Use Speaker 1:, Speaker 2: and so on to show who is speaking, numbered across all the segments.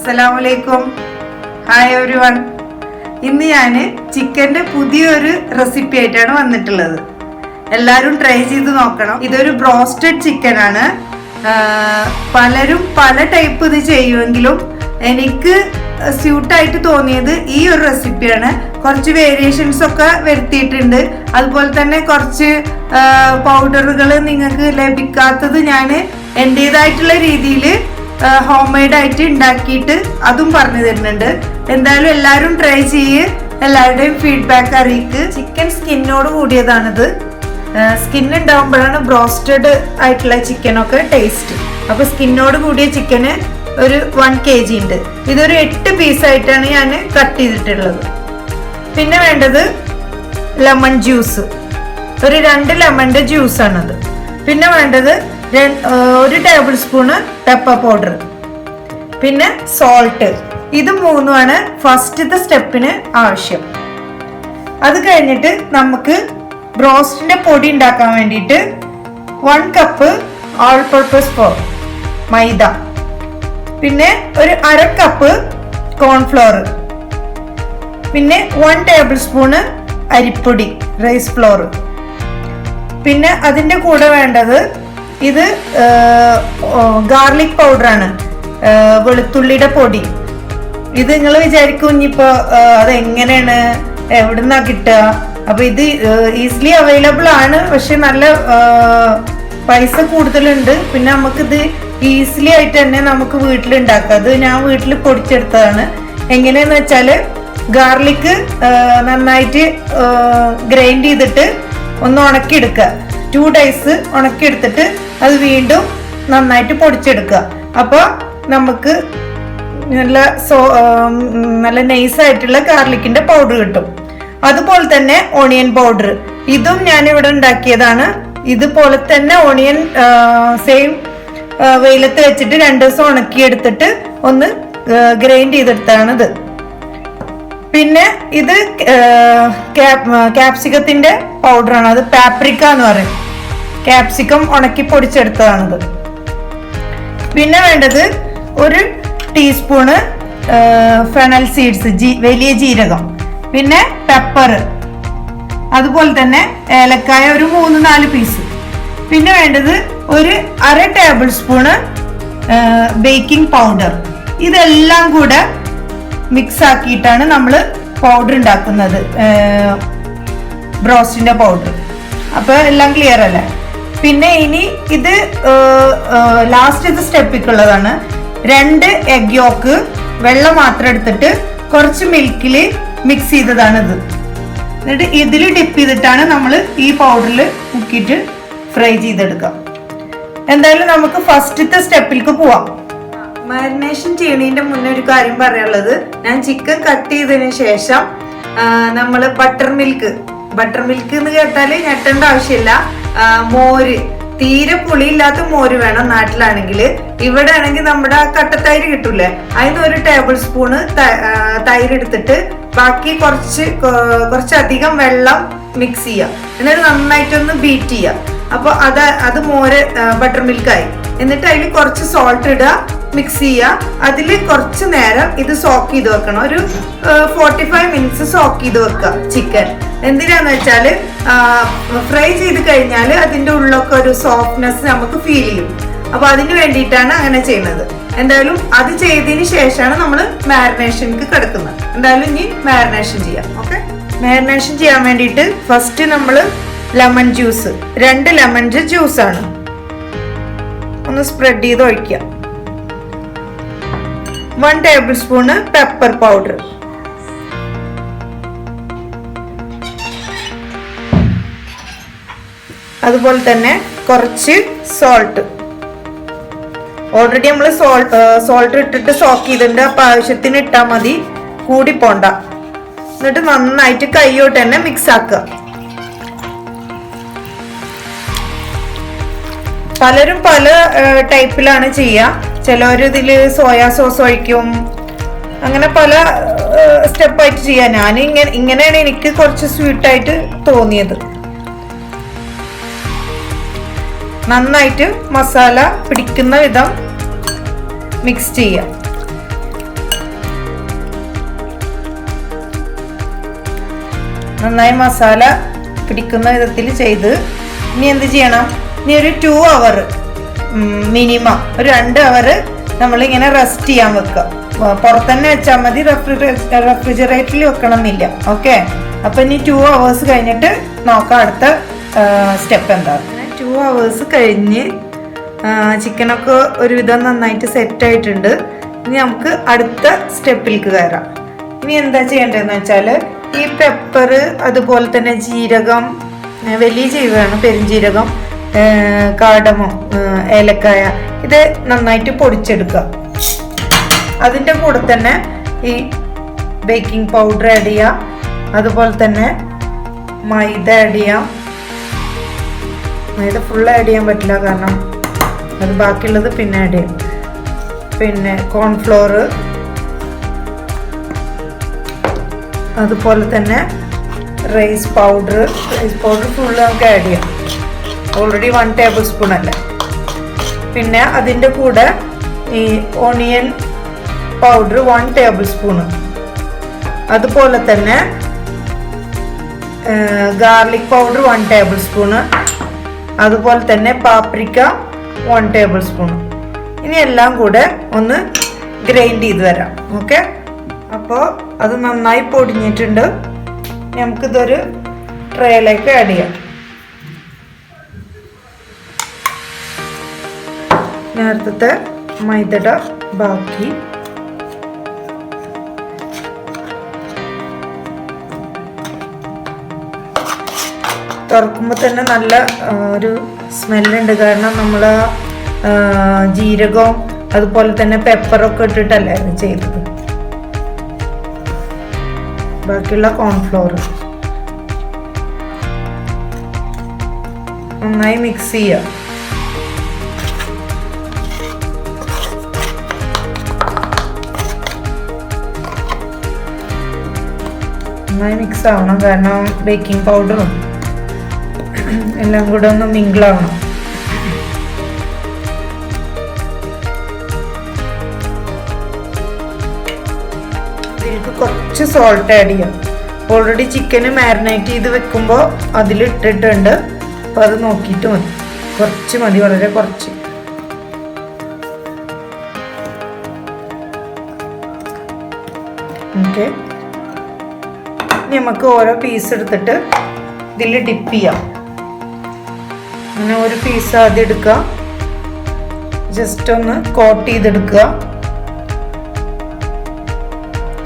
Speaker 1: അസ്സലാമലൈക്കും. Hi everyone. ഇന്ന് ഞാൻ ചിക്കൻ്റെ പുതിയൊരു റെസിപ്പി ആയിട്ടാണ് വന്നിട്ടുള്ളത്. എല്ലാവരും ട്രൈ ചെയ്ത് നോക്കണം. ഇതൊരു ബ്രോസ്റ്റഡ് ചിക്കൻ ആണ്. പലരും പല ടൈപ്പ് ഇത് ചെയ്യുമെങ്കിലും എനിക്ക് സ്യൂട്ടായിട്ട് തോന്നിയത് ഈ ഒരു റെസിപ്പിയാണ്. കുറച്ച് വേരിയേഷൻസ് ഒക്കെ വരുത്തിയിട്ടുണ്ട്. അതുപോലെ തന്നെ കുറച്ച് പൗഡറുകൾ നിങ്ങൾക്ക് ലഭിക്കാത്തത് ഞാൻ എൻ്റേതായിട്ടുള്ള രീതിയിൽ ഹോം മെയ്ഡ് ആയിട്ട് ഉണ്ടാക്കിയിട്ട് അതും പറഞ്ഞു തരുന്നുണ്ട്. എന്തായാലും എല്ലാവരും ട്രൈ ചെയ്യ്, എല്ലാവരുടെയും ഫീഡ്ബാക്ക് അറിയിക്ക്. ചിക്കൻ സ്കിന്നോട് കൂടിയതാണിത്. സ്കിൻ ഉണ്ടാകുമ്പോഴാണ് ബ്രോസ്റ്റഡ് ആയിട്ടുള്ള ചിക്കനൊക്കെ ടേസ്റ്റ്. അപ്പോൾ സ്കിന്നോട് കൂടിയ ചിക്കന് ഒരു 1 kg ഉണ്ട്. ഇതൊരു 8 പീസായിട്ടാണ് ഞാൻ കട്ട് ചെയ്തിട്ടുള്ളത്. പിന്നെ വേണ്ടത് ലെമൺ ജ്യൂസ്, ഒരു 2 ലെമണിൻ്റെ ജ്യൂസാണത്. പിന്നെ വേണ്ടത് 1 ടേബിൾ സ്പൂണ് പെപ്പർ പൗഡർ, പിന്നെ സോൾട്ട്. ഇത് മൂന്നുമാണ് ഫസ്റ്റത്തെ സ്റ്റെപ്പിന് ആവശ്യം. അത് കഴിഞ്ഞിട്ട് നമുക്ക് ബ്രോസ്റ്റിന്റെ പൊടി ഉണ്ടാക്കാൻ വേണ്ടിയിട്ട് 1 കപ്പ് ഓൾ പർപ്പസ് ഫ്ലോർ മൈദ, പിന്നെ ഒരു 1/2 കപ്പ് കോൺഫ്ലോർ, പിന്നെ 1 ടേബിൾ സ്പൂണ് അരിപ്പൊടി റൈസ് ഫ്ലോർ. പിന്നെ അതിൻ്റെ കൂടെ വേണ്ടത് ഇത് ഗാർലിക് പൗഡറാണ്, വെളുത്തുള്ളിയുടെ പൊടി. ഇത് നിങ്ങൾ വിചാരിക്കും ഇനിയിപ്പോൾ അതെങ്ങനെയാണ് എവിടുന്നാ കിട്ടുക? അപ്പോൾ ഇത് ഈസിലി അവൈലബിൾ ആണ്, പക്ഷെ നല്ല പൈസ കൂടുതലുണ്ട്. പിന്നെ നമുക്കിത് ഈസിലി ആയിട്ട് തന്നെ നമുക്ക് വീട്ടിലുണ്ടാക്കാം. അത് ഞാൻ വീട്ടിൽ പൊടിച്ചെടുത്തതാണ്. എങ്ങനെയാന്ന് വെച്ചാൽ ഗാർലിക്ക് നന്നായിട്ട് ഗ്രൈൻഡ് ചെയ്തിട്ട് ഒന്ന് ഉണക്കിയെടുക്കുക. 2 days ഉണക്കിയെടുത്തിട്ട് അത് വീണ്ടും നന്നായിട്ട് പൊടിച്ചെടുക്കുക. അപ്പോൾ നമുക്ക് നല്ല നൈസായിട്ടുള്ള ഗാർലിക്കിന്റെ പൗഡർ കിട്ടും. അതുപോലെ തന്നെ ഓണിയൻ പൗഡർ, ഇതും ഞാനിവിടെ ഉണ്ടാക്കിയതാണ്. ഇതുപോലെ തന്നെ ഓണിയൻ സെയിം വെയിലത്ത് വെച്ചിട്ട് 2 ദിവസം ഉണക്കിയെടുത്തിട്ട് ഒന്ന് ഗ്രൈൻഡ് ചെയ്തെടുത്താണിത്. പിന്നെ ഇത് ക്യാപ്സിക്കത്തിന്റെ പൗഡറാണ്, അത് പാപ്രിക്ക എന്ന് പറയും. ക്യാപ്സിക്കം ഉണക്കി പൊടിച്ചെടുത്തതാണിത്. പിന്നെ വേണ്ടത് 1 ടീസ്പൂണ് ഫെനൽ സീഡ്സ്, വലിയ ജീരകം, പിന്നെ പെപ്പർ, അതുപോലെ തന്നെ ഏലക്കായ ഒരു 3-4 പീസ്. പിന്നെ വേണ്ടത് ഒരു 1/2 ടേബിൾ സ്പൂണ് ബേക്കിംഗ് പൗഡർ. ഇതെല്ലാം കൂടെ മിക്സ് ആക്കിയിട്ടാണ് നമ്മൾ പൗഡർ ഉണ്ടാക്കുന്നത്, ബ്രോസ്റ്റിന്റെ പൗഡർ. അപ്പോൾ എല്ലാം ക്ലിയർ അല്ലേ? പിന്നെ ഇനി ഇത് ലാസ്റ്റ് സ്റ്റെപ്പിക്കുള്ളതാണ്. 2 എഗ് യോക്ക് വെള്ളം മാത്രം എടുത്തിട്ട് കുറച്ച് മിൽക്കിൽ മിക്സ് ചെയ്തതാണിത്. എന്നിട്ട് ഇതിൽ ഡിപ്പ് ചെയ്തിട്ടാണ് നമ്മൾ ഈ പൗഡറിൽ മുക്കിയിട്ട് ഫ്രൈ ചെയ്തെടുക്കാം. എന്തായാലും നമുക്ക് ഫസ്റ്റത്തെ സ്റ്റെപ്പിലേക്ക് പോവാം. മാരിനേഷൻ ചെയ്യണതിന്റെ മുന്നേ ഒരു കാര്യം പറയാനുള്ളത്, ഞാൻ ചിക്കൻ കട്ട് ചെയ്തതിന് ശേഷം നമ്മൾ ബട്ടർ മിൽക്ക് എന്ന് കേട്ടാൽ ഞെട്ടേണ്ട ആവശ്യമില്ല. മോര്, തീരെ പുളിയില്ലാത്ത മോര് വേണം നാട്ടിലാണെങ്കിൽ. ഇവിടെ ആണെങ്കിൽ നമ്മുടെ കട്ടത്തൈര് കിട്ടൂലേ, അതിന് 1 ടേബിൾ സ്പൂണ് തൈര് എടുത്തിട്ട് ബാക്കി കുറച്ചധികം വെള്ളം മിക്സ് ചെയ്യുക. എന്നിട്ട് നന്നായിട്ടൊന്ന് ബീറ്റ് ചെയ്യുക. അപ്പോൾ അത് മോര് ബട്ടർ മിൽക്കായി. എന്നിട്ട് അതിൽ കുറച്ച് സോൾട്ട് ഇടുക, മിക്സ് ചെയ്യുക. അതിൽ കുറച്ച് നേരം ഇത് സോക്ക് ചെയ്ത് വെക്കണം. ഒരു 45 മിനിറ്റ്സ് സോക്ക് ചെയ്ത് വെക്കുക ചിക്കൻ. എന്തിനാന്ന് വെച്ചാൽ ഫ്രൈ ചെയ്ത് കഴിഞ്ഞാൽ അതിൻ്റെ ഉള്ളൊക്കെ ഒരു സോഫ്റ്റ്നെസ് നമുക്ക് ഫീൽ ചെയ്യും. അപ്പോൾ അതിന് വേണ്ടിയിട്ടാണ് അങ്ങനെ ചെയ്യുന്നത്. എന്തായാലും അത് ചെയ്തതിന് ശേഷമാണ് നമ്മൾ മാരിനേഷനിലേക്ക് കിടക്കുന്നത്. എന്തായാലും ഇനി മാരിനേഷൻ ചെയ്യാം. ഓക്കെ, മാരിനേഷൻ ചെയ്യാൻ വേണ്ടിയിട്ട് ഫസ്റ്റ് നമ്മൾ ലെമൺ ജ്യൂസ്, 2 ലെമണിൻ്റെ ജ്യൂസാണ്, ഒന്ന് സ്പ്രെഡ് ചെയ്ത് ഒഴിക്കുക. 1 ടേബിൾ സ്പൂണ് പെപ്പർ പൗഡർ, അതുപോലെ തന്നെ കുറച്ച് സോൾട്ട്. ഓൾറെഡി നമ്മൾ സോൾട്ട് ഇട്ടിട്ട് സോക്ക് ചെയ്തിട്ടുണ്ട്. അപ്പം ആവശ്യത്തിന് ഇട്ടാൽ മതി, കൂടി പോണ്ട. എന്നിട്ട് നന്നായിട്ട് കൈയോട്ട് തന്നെ മിക്സ് ആക്കുക. പലരും പല ടൈപ്പിലാണ് ചെയ്യുക. ചിലവർ ഇതിൽ സോയാ സോസ് ഒഴിക്കും, അങ്ങനെ പല സ്റ്റെപ്പായിട്ട് ചെയ്യാം. ഞാൻ ഇങ്ങനെയാണ് എനിക്ക് കുറച്ച് സ്വീറ്റായിട്ട് തോന്നിയത്. നന്നായിട്ട് മസാല പിടിക്കുന്ന വിധം മിക്സ് ചെയ്യാം. നന്നായി മസാല പിടിക്കുന്ന വിധത്തിൽ ചെയ്ത് ഇനി എന്ത് ചെയ്യണം, ഇനി ഒരു 2 അവർ മിനിമം ഒരു 2 അവർ നമ്മളിങ്ങനെ റെസ്റ്റ് ചെയ്യാൻ വെക്കുക. പുറത്തന്നെ വെച്ചാൽ മതി, റെഫ്രിജറേറ്ററിൽ വെക്കണം എന്നില്ല. ഓക്കെ, അപ്പം ഇനി 2 അവേഴ്സ് കഴിഞ്ഞിട്ട് നോക്കാം അടുത്ത സ്റ്റെപ്പ് എന്താ. 2 അവേഴ്സ് കഴിഞ്ഞ് ചിക്കനൊക്കെ ഒരുവിധം നന്നായിട്ട് സെറ്റായിട്ടുണ്ട്. ഇനി നമുക്ക് അടുത്ത സ്റ്റെപ്പിലേക്ക് കയറാം. ഇനി എന്താ ചെയ്യേണ്ടതെന്ന് വെച്ചാൽ ഈ പെപ്പർ, അതുപോലെ തന്നെ ജീരകം, വലിയ ജീരകമാണ് പെരുംജീരകം, കാർഡമം, ഏലക്കായ, ഇത് നന്നായിട്ട് പൊടിച്ചെടുക്കുക. അതിൻ്റെ കൂടെ തന്നെ ഈ ബേക്കിംഗ് പൗഡർ ആഡ് ചെയ്യാം, അതുപോലെ തന്നെ മൈദ ആഡ് ചെയ്യാം. മൈദ ഫുൾ ആഡ് ചെയ്യാൻ പറ്റില്ല, കാരണം അത് ബാക്കിയുള്ളത് പിന്നെ ആഡ് ചെയ്യും. പിന്നെ കോൺഫ്ലോർ, അതുപോലെ തന്നെ റൈസ് പൗഡർ ഫുള്ള് നമുക്ക് ആഡ് ചെയ്യാം. ഓൾറെഡി 1 ടേബിൾ സ്പൂൺ അല്ലേ. പിന്നെ അതിൻ്റെ കൂടെ ഈ ഓണിയൻ പൗഡർ 1 ടേബിൾ സ്പൂണ്, അതുപോലെ തന്നെ ഗാർലിക് പൗഡർ 1 ടേബിൾ സ്പൂണ്, അതുപോലെ തന്നെ പാപ്രിക്ക 1 ടേബിൾ സ്പൂണ്. ഇനി എല്ലാം കൂടെ ഒന്ന് ഗ്രൈൻഡ് ചെയ്ത് വരാം. ഓക്കെ, അപ്പോൾ അത് നന്നായി പൊടിഞ്ഞിട്ടുണ്ട്. നമുക്കിതൊരു ട്രേയിലേക്ക് ആഡ് ചെയ്യാം. നേരത്തെ മൈദയുടെ ബാക്കി തുറക്കുമ്പോൾ തന്നെ നല്ല ഒരു സ്മെല്ലുണ്ട്, കാരണം നമ്മൾ ജീരകവും അതുപോലെ തന്നെ പെപ്പറൊക്കെ ഇട്ടിട്ടല്ലായിരുന്നു ചെയ്തത്. ബാക്കിയുള്ള കോൺഫ്ലോർ നന്നായി മിക്സ് ചെയ്യുക. നന്നായി മിക്സ് ആവണം, കാരണം ബേക്കിംഗ് പൗഡറും എല്ലാം കൂടെ ഒന്ന് മിങ്കിളാവണം. ഇതിലേക്ക് കുറച്ച് സോൾട്ട് ആഡ് ചെയ്യാം. ഓൾറെഡി ചിക്കന് മാരിനേറ്റ് ചെയ്ത് വെക്കുമ്പോൾ അതിലിട്ടിട്ടുണ്ട്, അപ്പോൾ അത് നോക്കിയിട്ട് മതി. കുറച്ച് മതി, വളരെ കുറച്ച്. ഓക്കെ, നമുക്ക് ഓരോ പീസ് എടുത്തിട്ട് ഇതിൽ ഡിപ്പ് ചെയ്യാം. അങ്ങനെ ഒരു പീസ് ആദ്യം എടുക്കുക, ജസ്റ്റ് ഒന്ന് കോട്ട് ചെയ്തെടുക്കുക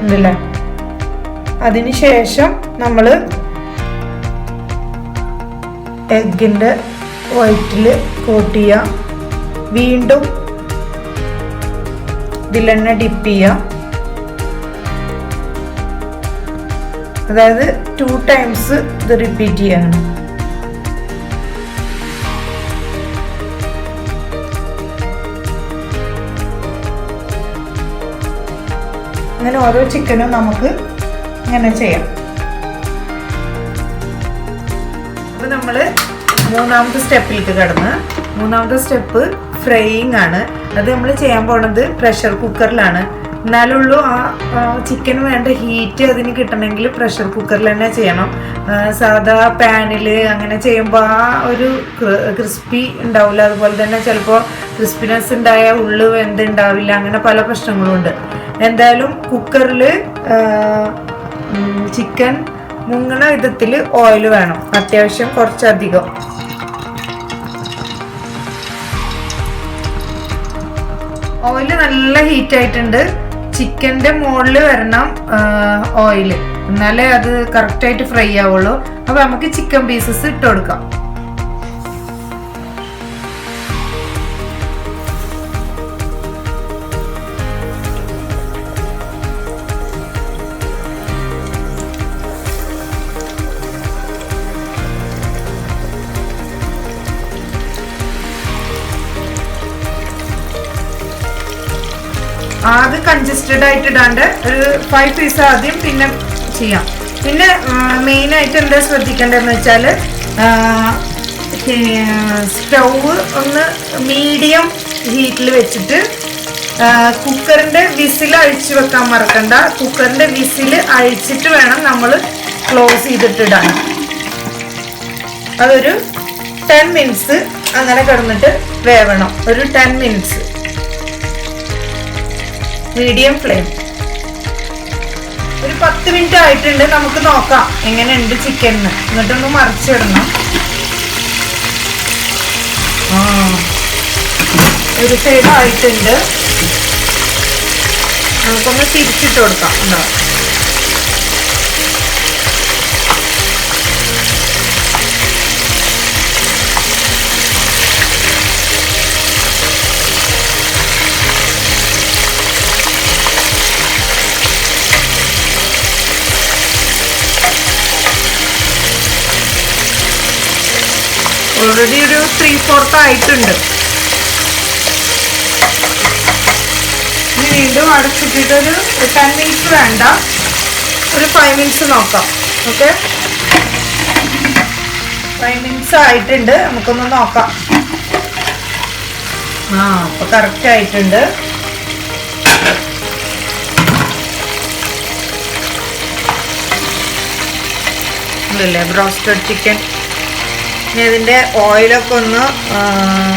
Speaker 1: ഉണ്ടല്ലേ. അതിന് ശേഷം നമ്മൾ എഗ്ഗിൻ്റെ വൈറ്റിൽ കോട്ട് ചെയ്യുക. വീണ്ടും ഇതിൽ തന്നെ ഡിപ്പ് ചെയ്യുക. അതായത് 2 ടൈംസ് ഇത് റിപ്പീറ്റ് ചെയ്യണം. അങ്ങനെ ഓരോ ചിക്കനും നമുക്ക് ഇങ്ങനെ ചെയ്യാം. അപ്പോൾ നമ്മൾ 3ാമത്തെ സ്റ്റെപ്പിലേക്ക് കടന്ന്, 3ാമത്തെ സ്റ്റെപ്പ് ഫ്രൈയിങ് ആണ്. അത് നമ്മൾ ചെയ്യാൻ പോണത് പ്രഷർ കുക്കറിലാണ്. എന്നാലുള്ളൂ ആ ചിക്കന് വേണ്ട ഹീറ്റ് അതിന് കിട്ടണമെങ്കിൽ പ്രഷർ കുക്കറിൽ തന്നെ ചെയ്യണം. സാധാ പാനിൽ അങ്ങനെ ചെയ്യുമ്പോൾ ആ ഒരു ക്രിസ്പി ഉണ്ടാവില്ല. അതുപോലെ തന്നെ ചിലപ്പോൾ ക്രിസ്പിനെസ് ഉണ്ടായ ഉള്ളു വെന്തുണ്ടാവില്ല. അങ്ങനെ പല പ്രശ്നങ്ങളും ഉണ്ട്. എന്തായാലും കുക്കറിൽ ചിക്കൻ മുങ്ങണ വിധത്തിൽ ഓയിൽ വേണം, അത്യാവശ്യം കുറച്ചധികം. ഓയിൽ നല്ല ഹീറ്റ് ആയിട്ടുണ്ട്. ചിക്കൻ്റെ മുകളിൽ വരണം ഓയിൽ, എന്നാലേ അത് കറക്റ്റായിട്ട് ഫ്രൈ ആവുള്ളൂ. അപ്പോൾ നമുക്ക് ചിക്കൻ പീസസ് ഇട്ട് കൊടുക്കാം. ആദ്യം കൺജസ്റ്റഡ് ആയിട്ട് ഇടാണ്ട് ഒരു 5 പീസ് ആദ്യം പിന്നെ ചെയ്യാം. പിന്നെ മെയിനായിട്ട് എന്താ ശ്രദ്ധിക്കേണ്ടതെന്ന് വെച്ചാൽ സ്റ്റൗവ് ഒന്ന് മീഡിയം ഹീറ്റിൽ വെച്ചിട്ട് കുക്കറിൻ്റെ വിസിൽ അഴിച്ചു വെക്കാൻ മറക്കണ്ട. കുക്കറിൻ്റെ വിസിൽ അഴിച്ചിട്ട് വേണം നമ്മൾ ക്ലോസ് ചെയ്തിട്ടിടാണ്. അതൊരു 10 മിനിറ്റ്സ് അങ്ങനെ കിടന്നിട്ട് വേവണം. ഒരു 10 മിനിറ്റ്സ് മീഡിയം ഫ്ലെയിം. ഒരു 10 മിനിറ്റ് ആയിട്ടുണ്ട്. നമുക്ക് നോക്കാം എങ്ങനെയുണ്ട് ചിക്കൻ. എന്നിട്ടൊന്ന് മറിച്ചിടണം. ഒരു സൈഡ് ആയിട്ടുണ്ട്. നമുക്കൊന്ന് തിരിച്ചിട്ട് കൊടുക്കാം. ഉണ്ടോ? ഓൾറെഡി ഒരു 3/4 ആയിട്ടുണ്ട്. ഇനി വീണ്ടും അടച്ചിട്ടിട്ടൊരു 10 മിനിറ്റ്സ് വേണ്ട, ഒരു 5 മിനിറ്റ്സ് നോക്കാം. ഓക്കെ, 5 മിനിറ്റ്സ് ആയിട്ടുണ്ട്. നമുക്കൊന്ന് നോക്കാം. അപ്പൊ കറക്റ്റ് ആയിട്ടുണ്ട്. ഇല്ലേ ബ്രോസ്റ്റഡ് ചിക്കൻ. ഇനി ഇതിൻ്റെ ഓയിലൊക്കെ ഒന്ന്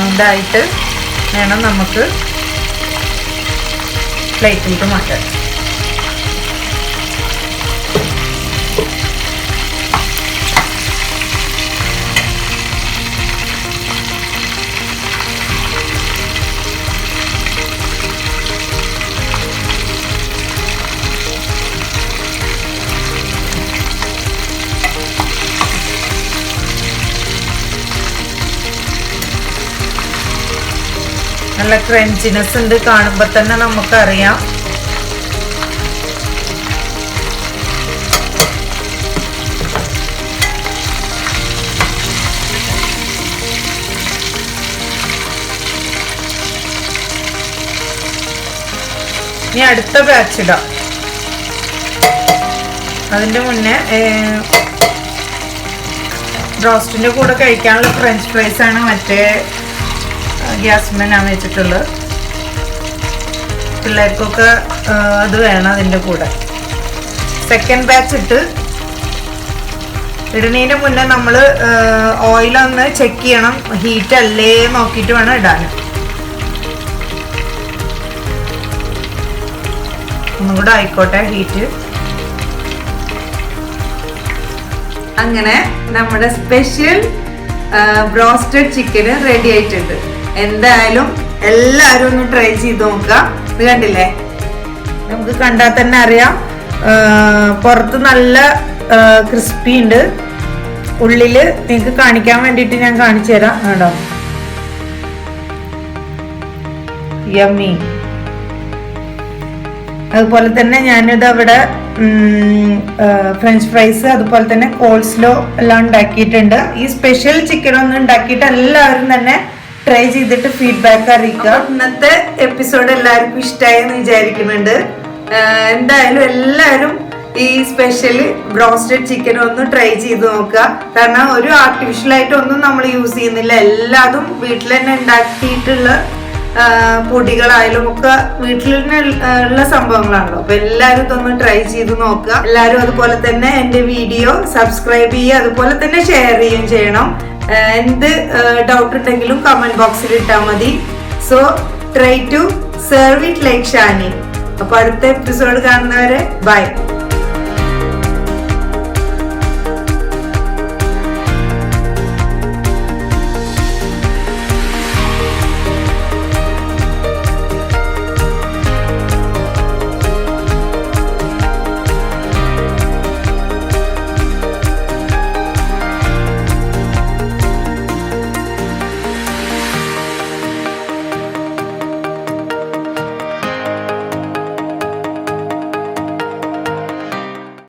Speaker 1: ഇതായിട്ട് വേണം നമുക്ക് പ്ലേറ്റിലോട്ട് മാറ്റാൻ. നല്ല ക്രഞ്ചിനെസ് ഉണ്ട്, കാണുമ്പോൾ തന്നെ നമുക്കറിയാം. ഇനി അടുത്ത ബാച്ച് ഇടാം. അതിൻ്റെ മുന്നേ ബ്രോസ്റ്റിൻ്റെ കൂടെ കഴിക്കാനുള്ള ഫ്രഞ്ച് ഫ്രൈസ് ആണ് മറ്റേ ഗ്യാസ്മേനാണ് വെച്ചിട്ടുള്ളത്. പിള്ളേർക്കൊക്കെ അത് വേണം അതിൻ്റെ കൂടെ. സെക്കൻഡ് ബാച്ച് ഇടുന്നതിന് മുന്നേ നമ്മൾ ഓയിലൊന്ന് ചെക്ക് ചെയ്യണം, ഹീറ്റ് അല്ലേ നോക്കിയിട്ട് വേണം ഇടാൻ. ഒന്നും കൂടെ ആയിക്കോട്ടെ ഹീറ്റ്. അങ്ങനെ നമ്മുടെ സ്പെഷ്യൽ ബ്രോസ്റ്റഡ് ചിക്കന് റെഡി ആയിട്ടുണ്ട്. എന്തായാലും എല്ലാവരും ഒന്ന് ട്രൈ ചെയ്ത് നോക്കുക. ഇത് കണ്ടില്ലേ, നമുക്ക് കണ്ടാൽ തന്നെ അറിയാം. പുറത്ത് നല്ല ക്രിസ്പി ഉണ്ട്, ഉള്ളില് നിങ്ങൾക്ക് കാണിക്കാൻ വേണ്ടിയിട്ട് ഞാൻ കാണിച്ചു തരാം. കേട്ടോ, യമ്മി. അതുപോലെ തന്നെ ഞാനിത് അവിടെ ഫ്രഞ്ച് ഫ്രൈസ് അതുപോലെ തന്നെ കോൾസ്ലോ എല്ലാം ഉണ്ടാക്കിയിട്ടുണ്ട്. ഈ സ്പെഷ്യൽ ചിക്കൻ ഒന്ന് ഉണ്ടാക്കിയിട്ട് എല്ലാവരും തന്നെ ട്രൈ ചെയ്തിട്ട് ഫീഡ്ബാക്ക് അറിയിക്കുക. ഇന്നത്തെ എപ്പിസോഡ് എല്ലാവർക്കും ഇഷ്ടമായി എന്ന് വിചാരിക്കുന്നുണ്ട്. എന്തായാലും എല്ലാവരും ഈ സ്പെഷ്യൽ ബ്രോസ്റ്റഡ് ചിക്കൻ ഒന്ന് ട്രൈ ചെയ്ത് നോക്കുക. കാരണം ഒരു ആർട്ടിഫിഷ്യൽ ആയിട്ടൊന്നും നമ്മൾ യൂസ് ചെയ്യുന്നില്ല. എല്ലാതും വീട്ടിൽ തന്നെ ഉണ്ടാക്കിയിട്ടുള്ള പൊടികളായാലും ഒക്കെ വീട്ടിൽ തന്നെ ഉള്ള സംഭവങ്ങളാണല്ലോ. അപ്പൊ എല്ലാവരും ഇതൊന്ന് ട്രൈ ചെയ്ത് നോക്കുക. എല്ലാവരും അതുപോലെ തന്നെ എന്റെ വീഡിയോ സബ്സ്ക്രൈബ് ചെയ്യുക, അതുപോലെ തന്നെ ഷെയർ ചെയ്യുകയും ചെയ്യണം. എന്ത് ഡൗട്ട് ഉണ്ടെങ്കിലും കമന്റ് ബോക്സിൽ ഇട്ടാൽ മതി. So try to serve it like Shani. അപ്പൊ അടുത്ത എപ്പിസോഡ് കാണുന്നവരെ ബൈ.